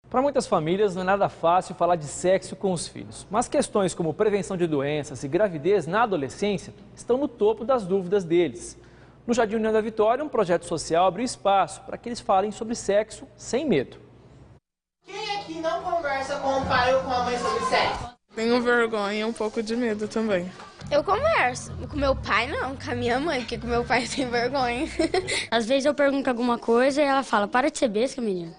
Para muitas famílias não é nada fácil falar de sexo com os filhos, mas questões como prevenção de doenças e gravidez na adolescência estão no topo das dúvidas deles. No Jardim União da Vitória, um projeto social abriu espaço para que eles falem sobre sexo sem medo. Quem aqui não conversa com o pai ou com a mãe sobre sexo? Tenho vergonha e um pouco de medo também. Eu converso. Com meu pai não, com a minha mãe, porque com meu pai eu tenho vergonha. Às vezes eu pergunto alguma coisa e ela fala, para de ser besta, menina.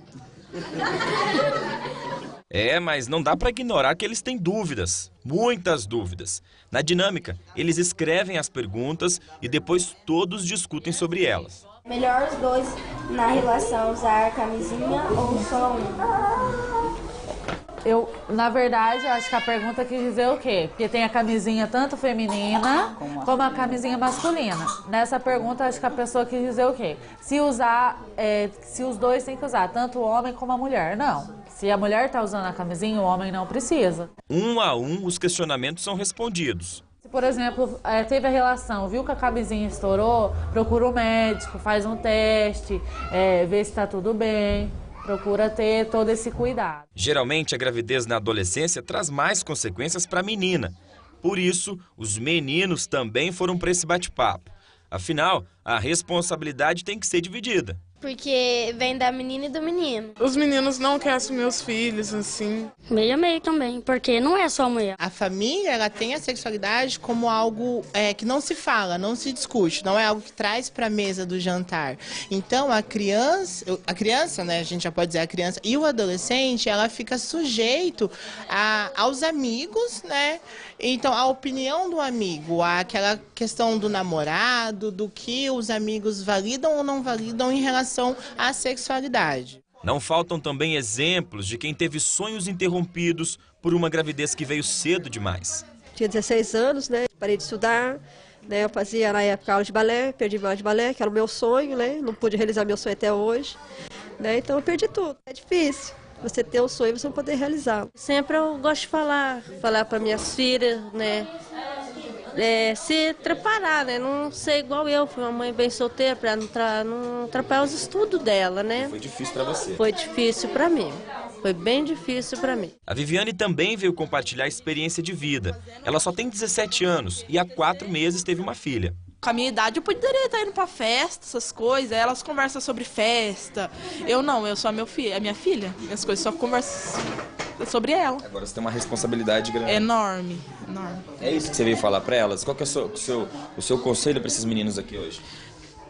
Mas não dá para ignorar que eles têm dúvidas, muitas dúvidas. Na dinâmica, eles escrevem as perguntas e depois todos discutem sobre elas. Melhor os dois na relação usar camisinha ou só um? Na verdade, acho que a pergunta quis dizer o quê? Porque tem a camisinha tanto feminina como a camisinha masculina. Nessa pergunta, acho que a pessoa quis dizer o quê? Se os dois têm que usar, tanto o homem como a mulher. Não. Se a mulher está usando a camisinha, o homem não precisa. Um a um, os questionamentos são respondidos. Se, por exemplo, teve a relação, viu que a camisinha estourou, procura o médico, faz um teste, vê se está tudo bem. Procura ter todo esse cuidado. Geralmente, a gravidez na adolescência traz mais consequências para a menina. Por isso, os meninos também foram para esse bate-papo. Afinal, a responsabilidade tem que ser dividida. Porque vem da menina e do menino. Os meninos não querem assumir os filhos, assim. Meio a meio também, porque não é só a mulher. A família, ela tem a sexualidade como algo que não se fala, não se discute, não é algo que traz para a mesa do jantar. Então, a criança, né, a gente já pode dizer a criança e o adolescente, ela fica sujeito aos amigos, né? Então, a opinião do amigo, aquela questão do namorado, do que os amigos validam ou não validam em relação à sexualidade. Não faltam também exemplos de quem teve sonhos interrompidos por uma gravidez que veio cedo demais. Tinha 16 anos, né? Parei de estudar, né? Eu fazia na época aula de balé, perdi aula de balé, que era o meu sonho, né? Não pude realizar meu sonho até hoje, né? Então eu perdi tudo. É difícil você ter um sonho e você não poder realizá-lo. Sempre eu gosto de falar para minhas filhas, né? Se preparar, né? Não ser igual eu, fui uma mãe bem solteira, para não atrapalhar os estudos dela, né? Foi difícil para você? Foi difícil para mim. Foi bem difícil para mim. A Viviane também veio compartilhar a experiência de vida. Ela só tem 17 anos e há 4 meses teve uma filha. Com a minha idade eu poderia estar indo pra festa, essas coisas, elas conversam sobre festa. Eu não, eu sou a minha filha, minhas coisas só conversam sobre ela. Agora você tem uma responsabilidade grande. Enorme, enorme. É isso que você veio falar pra elas? Qual que é o seu conselho pra esses meninos aqui hoje?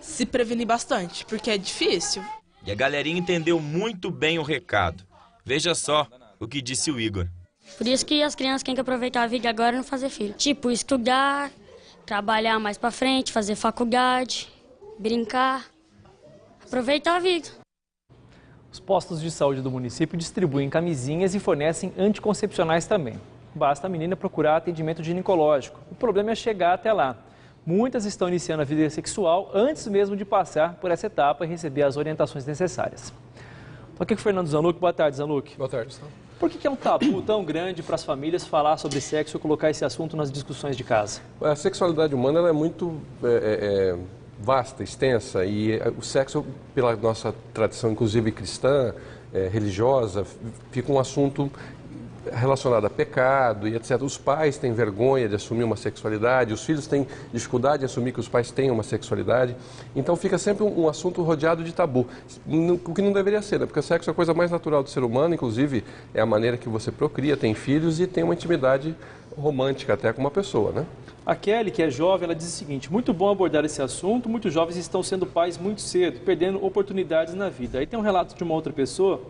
Se prevenir bastante, porque é difícil. E a galerinha entendeu muito bem o recado. Veja só o que disse o Igor. Por isso que as crianças têm que aproveitar a vida agora e não fazer filho. Tipo, estudar, trabalhar mais pra frente, fazer faculdade, brincar, aproveitar a vida. Os postos de saúde do município distribuem camisinhas e fornecem anticoncepcionais também. Basta a menina procurar atendimento ginecológico. O problema é chegar até lá. Muitas estão iniciando a vida sexual antes mesmo de passar por essa etapa e receber as orientações necessárias. Estou aqui com o Fernando Zanluc. Boa tarde, Zanluc. Boa tarde. Por que é um tabu tão grande para as famílias falar sobre sexo e colocar esse assunto nas discussões de casa? A sexualidade humana ela é muito vasta, extensa, e o sexo, pela nossa tradição, inclusive cristã, religiosa, fica um assunto relacionado a pecado e etc. Os pais têm vergonha de assumir uma sexualidade, os filhos têm dificuldade de assumir que os pais têm uma sexualidade. Então fica sempre um assunto rodeado de tabu, o que não deveria ser, né? Porque o sexo é a coisa mais natural do ser humano, inclusive é a maneira que você procria, tem filhos e tem uma intimidade romântica até com uma pessoa, né? A Kelly, que é jovem, ela diz o seguinte: muito bom abordar esse assunto, muitos jovens estão sendo pais muito cedo, perdendo oportunidades na vida. Aí tem um relato de uma outra pessoa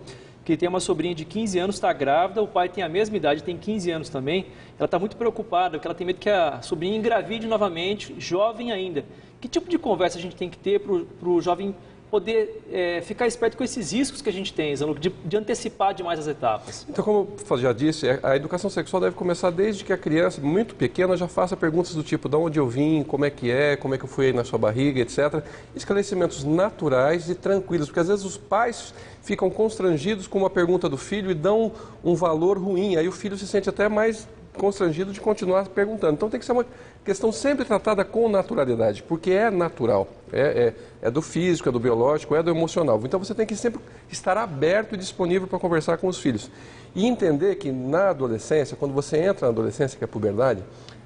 que tem uma sobrinha de 15 anos, está grávida, o pai tem a mesma idade, tem 15 anos também. Ela está muito preocupada, porque ela tem medo que a sobrinha engravide novamente, jovem ainda. Que tipo de conversa a gente tem que ter para o jovem poder ficar esperto com esses riscos que a gente tem, Zanluc, de antecipar demais as etapas? Então, como eu já disse, a educação sexual deve começar desde que a criança, muito pequena, já faça perguntas do tipo: de onde eu vim, como é que eu fui aí na sua barriga, etc. Esclarecimentos naturais e tranquilos, porque às vezes os pais ficam constrangidos com uma pergunta do filho e dão um valor ruim, aí o filho se sente até mais constrangido de continuar perguntando. Então tem que ser uma questão sempre tratada com naturalidade, porque é natural, é do físico, é do biológico, é do emocional. Então você tem que sempre estar aberto e disponível para conversar com os filhos. E entender que na adolescência, quando você entra na adolescência, que é a puberdade,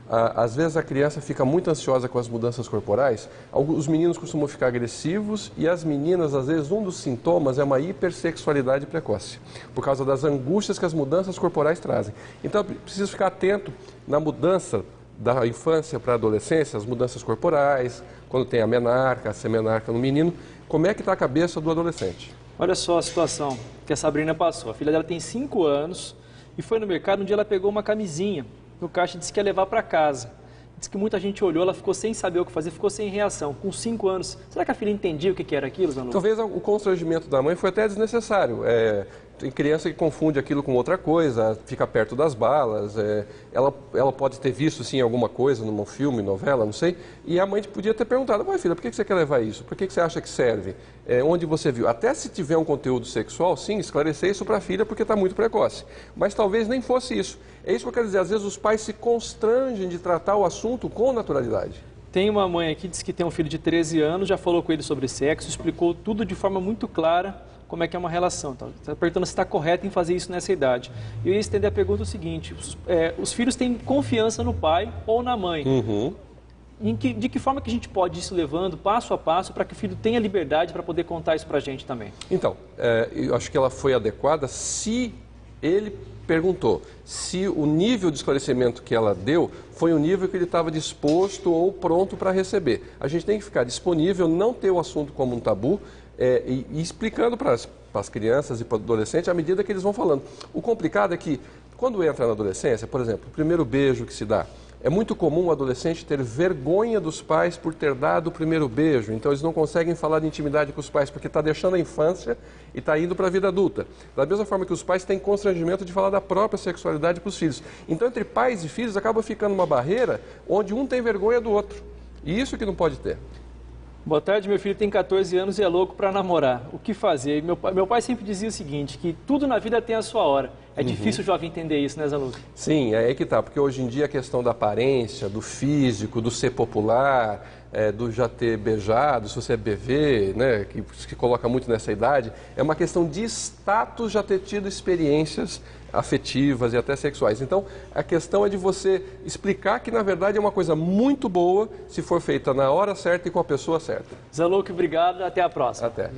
às vezes a criança fica muito ansiosa com as mudanças corporais, os meninos costumam ficar agressivos e as meninas, às vezes, um dos sintomas é uma hipersexualidade precoce, por causa das angústias que as mudanças corporais trazem. Então, é preciso ficar atento na mudança da infância para a adolescência, as mudanças corporais, quando tem a menarca, a semenarca no menino, como é que está a cabeça do adolescente? Olha só a situação que a Sabrina passou. A filha dela tem 5 anos e foi no mercado, um dia ela pegou uma camisinha no caixa e disse que ia levar para casa. Diz que muita gente olhou, ela ficou sem saber o que fazer, ficou sem reação. Com 5 anos, será que a filha entendia o que era aquilo, Zanlu? Talvez o constrangimento da mãe foi até desnecessário. Tem criança que confunde aquilo com outra coisa, fica perto das balas, ela pode ter visto sim alguma coisa num filme, novela, não sei, e a mãe podia ter perguntado: "Mãe, filha, por que você quer levar isso? Por que você acha que serve? Onde você viu?" Até se tiver um conteúdo sexual, sim, esclarecer isso para a filha porque está muito precoce. Mas talvez nem fosse isso. É isso que eu quero dizer, às vezes os pais se constrangem de tratar o assunto com naturalidade. Tem uma mãe aqui que diz que tem um filho de 13 anos, já falou com ele sobre sexo, explicou tudo de forma muito clara, como é que é uma relação. Está perguntando se está correto em fazer isso nessa idade. Eu ia estender a pergunta o seguinte: os filhos têm confiança no pai ou na mãe. Uhum. De que forma que a gente pode ir se levando passo a passo para que o filho tenha liberdade para poder contar isso para a gente também? Então, eu acho que ela foi adequada se ele perguntou, se o nível de esclarecimento que ela deu foi o nível que ele estava disposto ou pronto para receber. A gente tem que ficar disponível, não ter o assunto como um tabu, e explicando para as crianças e para o adolescente à medida que eles vão falando. O complicado é que, quando entra na adolescência, por exemplo, o primeiro beijo que se dá, é muito comum o adolescente ter vergonha dos pais por ter dado o primeiro beijo. Então, eles não conseguem falar de intimidade com os pais, porque está deixando a infância e está indo para a vida adulta. Da mesma forma que os pais têm constrangimento de falar da própria sexualidade para os filhos. Então, entre pais e filhos, acaba ficando uma barreira onde um tem vergonha do outro. E isso que não pode ter. Boa tarde, meu filho tem 14 anos e é louco para namorar. O que fazer? Meu pai sempre dizia o seguinte, que tudo na vida tem a sua hora. É difícil o jovem entender isso, né, Zanlu? Sim, é aí que tá, porque hoje em dia a questão da aparência, do físico, do ser popular, do já ter beijado, se você é bebê, né, que coloca muito nessa idade, é uma questão de status já ter tido experiências afetivas e até sexuais. Então, a questão é de você explicar que, na verdade, é uma coisa muito boa se for feita na hora certa e com a pessoa certa. Zanlu, obrigado. Até a próxima. Até.